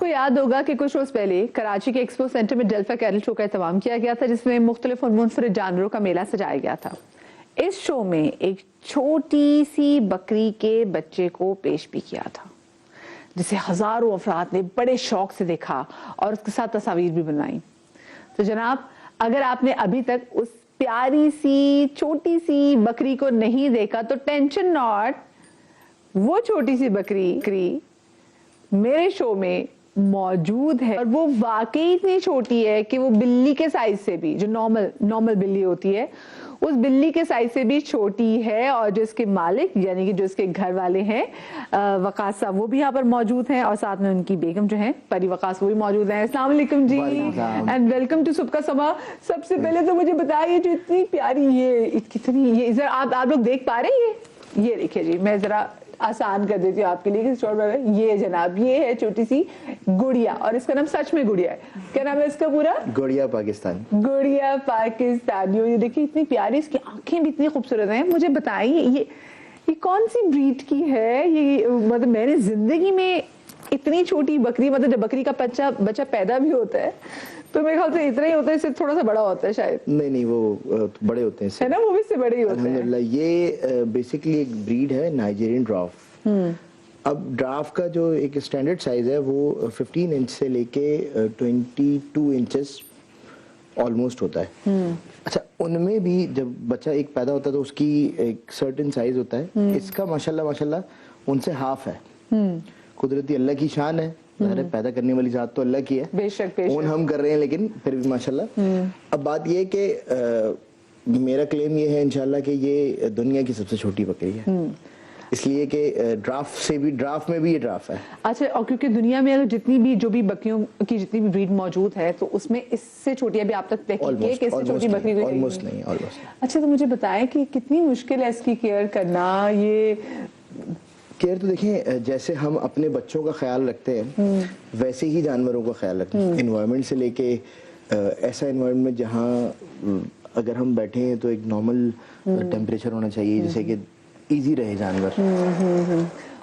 کو یاد ہوگا کہ کچھ روز پہلے کراچی کے ایکسپو سینٹر میں ڈیلفا کیٹل شو کا اہتمام کیا گیا تھا، جس میں مختلف اور منفرد جانوروں کا میلہ سجایا گیا تھا. اس شو میں ایک چھوٹی سی بکری کے بچے کو پیش بھی کیا تھا، جسے ہزاروں افراد نے بڑے شوق سے دیکھا اور اس کے ساتھ تصاویر بھی بنائی. تو جناب، اگر آپ نے ابھی تک اس پیاری سی چھوٹی سی بکری کو نہیں دیکھا تو ٹینشن ناٹ، وہ چھوٹی سی بکری میرے شو میں موجود ہے، اور وہ واقعی اتنی چھوٹی ہے کہ وہ بلی کے سائز سے بھی، جو نارمل بلی ہوتی ہے، اس بلی کے سائز سے بھی چھوٹی ہے. اور جو اس کے مالک یعنی کہ جو اس کے گھر والے ہیں وقاص صاحب، وہ بھی یہاں پر موجود ہیں، اور ساتھ میں ان کی بیگم جو ہیں پری وقاص، وہ بھی موجود ہیں. السلام علیکم جی، اینڈ ویلکم ٹو صبح کا سما. سب سے پہلے تو مجھے بتائیے، جو اتنی پیاری یہ آپ لوگ دیکھ پا رہے ہیں؟ یہ دیکھیے جی، میں ذرا آسان کر دیتی ہوں آپ کے لیے. یہ جناب، یہ ہے چھوٹی سی گڑیا، اور اس کا نام سچ میں گڑیا ہے. کیا نام ہے اس کا پورا؟ گڑیا پاکستانی. گڑیا پاکستانی. یہ دیکھیے اتنی پیاری، اس کی آنکھیں بھی اتنی خوبصورت ہیں. مجھے بتائیے یہ کون سی بریڈ کی ہے؟ یہ مطلب میں نے زندگی میں اتنی چھوٹی بکری، مطلب جب بکری کا بچہ پیدا بھی ہوتا ہے تو میرے خیال سے اتنا ہی ہوتا ہے، اس سے تھوڑا سا بڑا ہوتا ہے شاید. نہیں، وہ بڑے ہوتے ہیں، ہے نا، وہ بھی اس سے بڑے ہی ہوتے ہیں الحمدللہ. یہ بیسیکلی ایک بریڈ ہے نائجیرین ڈراف. اب ڈراف کا جو ایک اسٹینڈرڈ سائز ہے وہ 15 انچ سے لے کے 22 انچز آلموسٹ ہوتا ہے. اچھا، ان میں بھی جب بچہ ایک پیدا ہوتا ہے تو اس کی ایک سرٹن سائز ہوتا ہے. اس کا ماشاءاللہ ان سے ہاف ہے. قدرتی اللہ کی شان ہے، پیدا کرنے والی ذات تو اللہ کی ہے، بے شک اون ہم کر رہے ہیں، لیکن پھر بھی ماشاءاللہ. اب بات یہ ہے کہ میرا کلیم یہ ہے انشاءاللہ کہ یہ دنیا کی سب سے چھوٹی بکری ہے، اس لیے کہ ڈراف میں بھی یہ ڈراف ہے. اچھا، اور کیونکہ دنیا میں جتنی بھی جو بھی بکریوں کی جتنی بھی بریڈ موجود ہے تو اس میں اس سے چھوٹی ابھی آپ تک تحقیق کی ہے کہ اس سے چھوٹی بکری کوئی نہیں. اچھا، تو مجھے بتائیں کہ کتنی مشکل ہے اس کی کیئر کرنا. یہ کیئر تو دیکھیں، جیسے ہم اپنے بچوں کا خیال رکھتے ہیں ویسے ہی جانوروں کا خیال رکھتے ہیں. انوائرمنٹ سے لے کے ایسا انوائرمنٹ جہاں اگر ہم بیٹھے ہیں تو ایک نارمل ٹیمپریچر ہونا چاہیے جیسے کہ ایزی رہے جانور.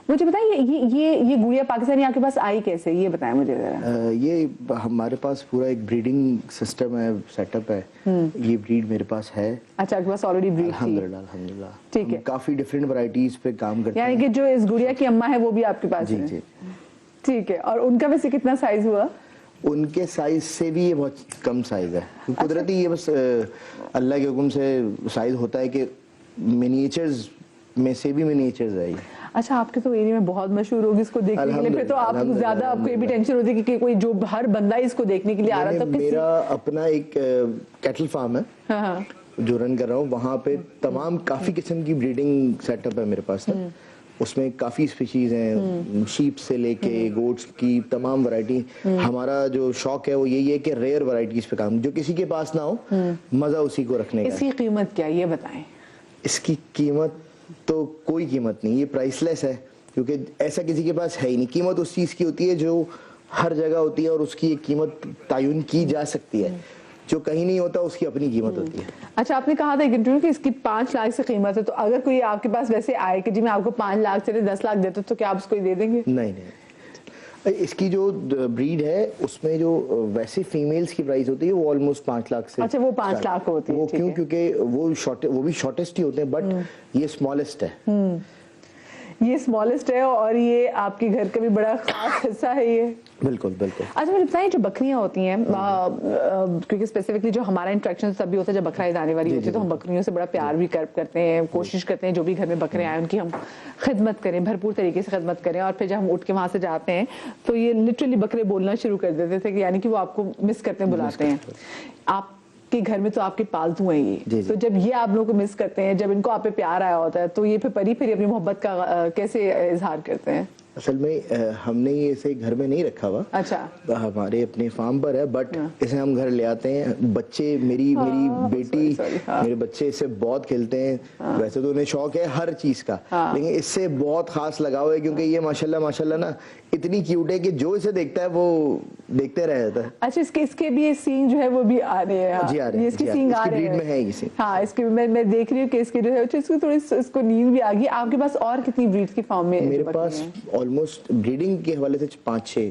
مجھے بتائیں، یہ گڑیا پاکستانی آپ کے پاس آئی کیسے؟ یہ بتائیں مجھے ذرا. یہ ہمارے پاس پورا ایک بریڈنگ سسٹم ہے، سیٹ اپ ہے. یہ بریڈ میرے پاس ہے. اچھا، آپ کے پاس آلریڈی بریڈ تھی؟ الحمدللہ. ٹھیک ہے. کافی ڈفرینٹ ورائٹیز پہ کام کرتے ہیں، یعنی کہ جو اس گڑیا کی اماں ہے وہ بھی آپ کے پاس ہے؟ جی. ٹھیک ہے. اور ان کا ویسے کتنا سائز ہوا؟ ان کے سائز سے بھی یہ بہت کم سائز ہے. قدرتی یہ بس اللہ کے حکم سے سائز ہوتا ہے کہ منیچرز میں سے بھی منیچرز ہے. اچھا، آپ کے تو ایریا میں بہت مشہور ہوگی اس کو دیکھنے کے لیے، پھر تو آپ زیادہ آپ کو یہ بھی ٹینشن ہوتی ہے کہ کوئی جو ہر بندہ اس کو دیکھنے کے لیے آ رہا تھا. میرا اپنا ایک کیٹل فارم ہے جو رن کر رہا ہوں، وہاں پہ تمام کافی قسم کی بریڈنگ سیٹ اپ ہے میرے پاس. اس میں کافی اسپیشیز ہیں، شیپ سے لے کے گوٹس کی تمام ورائٹی. ہمارا جو شوق ہے وہ یہی ہے کہ ریئر ورائٹیز پہ کام، جو کسی کے پاس نہ ہو، مزہ اسی کو رکھنے کا. اس کی قیمت کیا یہ بتائیں؟ اس کی قیمت تو کوئی قیمت نہیں، یہ پرائس لیس ہے، کیونکہ ایسا کسی کے پاس ہے ہی نہیں. قیمت اس چیز کی ہوتی ہے جو ہر جگہ ہوتی ہے اور اس کی ایک قیمت تعین کی جا سکتی ہے. جو کہیں نہیں ہوتا اس کی اپنی قیمت ہوتی ہے. اچھا، آپ نے کہا تھا کہ اس کی 5 لاکھ سے قیمت ہے، تو اگر کوئی آپ کے پاس ویسے آئے کہ جی میں آپ کو 5 لاکھ سے 10 لاکھ دیتا تو کیا آپ اس کو دے دیں گے؟ نہیں. اس کی جو بریڈ ہے اس میں جو ویسے فیمیلز کی پرائز ہوتی ہے وہ آلموسٹ 5 لاکھ سے. اچھا، وہ 5 لاکھ ہوتی ہے. وہ کیوں؟ کیونکہ وہ بھی شارٹیسٹ ہی ہوتے ہیں، بٹ یہ اسمالسٹ ہے. یہ اسمالسٹ ہے، اور یہ آپ کے گھر کا بھی بڑا خاص حصہ ہے یہ. بالکل. اچھا، مجھے بتائیں، جو بکریاں ہوتی ہیں، کیونکہ اسپیسیفکلی جو ہمارا انٹریکشن تب بھی ہوتا ہے جب بکرا عید آنے والی ہوتی ہے، تو ہم بکریوں سے بڑا پیار بھی کرتے ہیں، کوشش کرتے ہیں جو بھی گھر میں بکرے آئیں ان کی ہم خدمت کریں، بھرپور طریقے سے خدمت کریں. اور پھر جب ہم اٹھ کے وہاں سے جاتے ہیں تو یہ لٹرلی بکرے بولنا شروع کر دیتے تھے، یعنی کہ وہ آپ کو مس کرتے ہیں، بلاتے ہیں. آپ کے گھر میں تو آپ کے پالتو ہیں یہ، تو جب یہ آپ لوگوں کو مس کرتے ہیں، جب ان کو آپ پہ پیار آیا ہوتا ہے، تو یہ پھر اپنی محبت کا کیسے اظہار کرتے ہیں؟ اصل میں ہم نے یہ اسے گھر میں نہیں رکھا ہوا. اچھا. ہمارے اپنے فارم پر ہے، بٹ اسے ہم گھر لے آتے ہیں. بچے میری بیٹی میرے بچے اس سے بہت کھیلتے ہیں. ویسے تو انہیں شوق ہے ہر چیز کا، لیکن اس سے بہت خاص لگاؤ ہے، کیونکہ یہ ماشاءاللہ نا اتنی کیوٹ ہے کہ جو اسے دیکھتا ہے وہ دیکھتے رہ جاتا ہے. اچھا، اس کے بھی سینگ جو ہے وہ بھی آ رہے ہیں؟ جی، آ رہے ہیں. اس کی سینگ آ رہے ہیں. ہاں، اس کی میں دیکھ رہی ہوں کہ اس کی جو ہے اس کو تھوڑی اس کو نیند بھی آ گئی. آپ کے پاس اور کتنی بریڈ کی فارم میں؟ میرے پاس آلموسٹ بریڈنگ کے حوالے سے 5-6